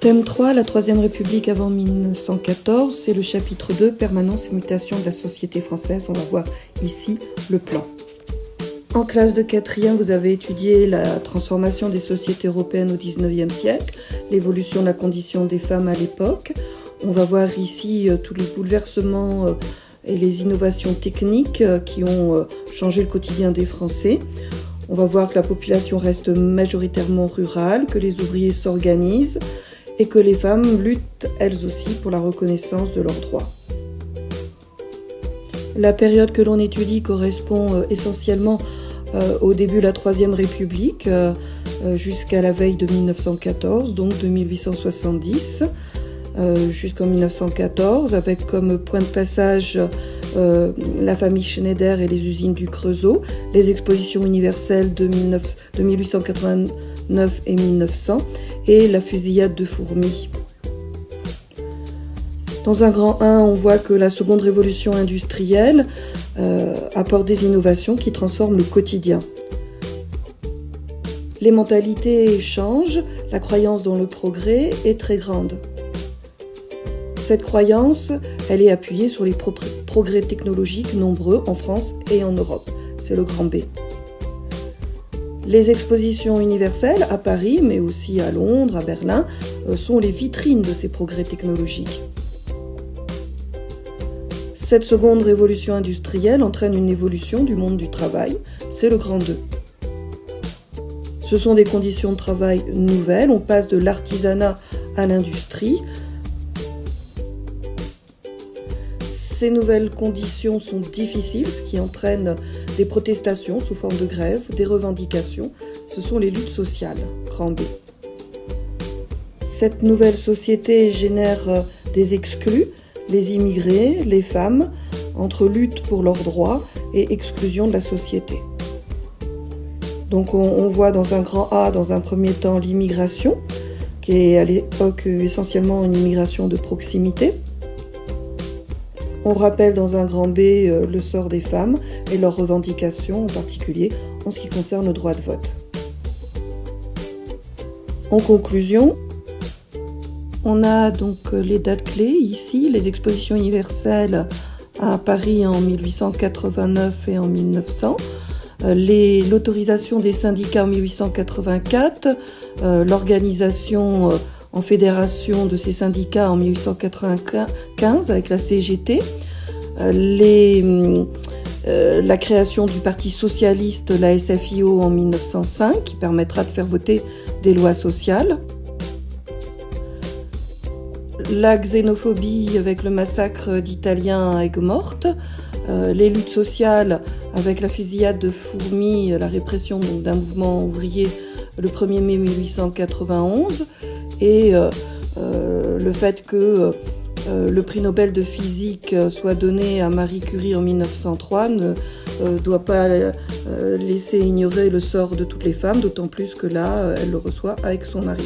Thème 3, la Troisième République avant 1914, c'est le chapitre 2, Permanence et mutation de la société française. On va voir ici le plan. En classe de 4e, vous avez étudié la transformation des sociétés européennes au XIXe siècle, l'évolution de la condition des femmes à l'époque. On va voir ici tous les bouleversements et les innovations techniques qui ont changé le quotidien des Français. On va voir que la population reste majoritairement rurale, que les ouvriers s'organisent et que les femmes luttent elles aussi pour la reconnaissance de leurs droits. La période que l'on étudie correspond essentiellement au début de la Troisième République jusqu'à la veille de 1914, donc de 1870 jusqu'en 1914, avec comme point de passage la famille Schneider et les usines du Creusot, les expositions universelles de 1889 et 1900 et la fusillade de Fourmi. Dans un grand 1, on voit que la seconde révolution industrielle apporte des innovations qui transforment le quotidien. Les mentalités changent, la croyance dans le progrès est très grande. Cette croyance, elle est appuyée sur les progrès technologiques nombreux en France et en Europe. C'est le grand B. Les expositions universelles à Paris, mais aussi à Londres, à Berlin, sont les vitrines de ces progrès technologiques. Cette seconde révolution industrielle entraîne une évolution du monde du travail, c'est le grand 2. Ce sont des conditions de travail nouvelles, on passe de l'artisanat à l'industrie. Ces nouvelles conditions sont difficiles, ce qui entraîne des protestations sous forme de grève, des revendications. Ce sont les luttes sociales, grand B. Cette nouvelle société génère des exclus, les immigrés, les femmes, entre lutte pour leurs droits et exclusion de la société. Donc on voit dans un grand A, dans un premier temps, l'immigration, qui est à l'époque essentiellement une immigration de proximité. On rappelle dans un grand B le sort des femmes et leurs revendications, en particulier en ce qui concerne le droit de vote. En conclusion, on a donc les dates clés ici, les expositions universelles à Paris en 1889 et en 1900, l'autorisation des syndicats en 1884, l'organisation en fédération de ces syndicats en 1895 avec la CGT, la création du Parti socialiste, la SFIO en 1905, qui permettra de faire voter des lois sociales, la xénophobie avec le massacre d'Italiens à Aigues-Mortes, les luttes sociales avec la fusillade de Fourmi, la répression d'un mouvement ouvrier le 1er mai 1891, et le fait que le prix Nobel de physique soit donné à Marie Curie en 1903 ne doit pas laisser ignorer le sort de toutes les femmes, d'autant plus que là, elle le reçoit avec son mari.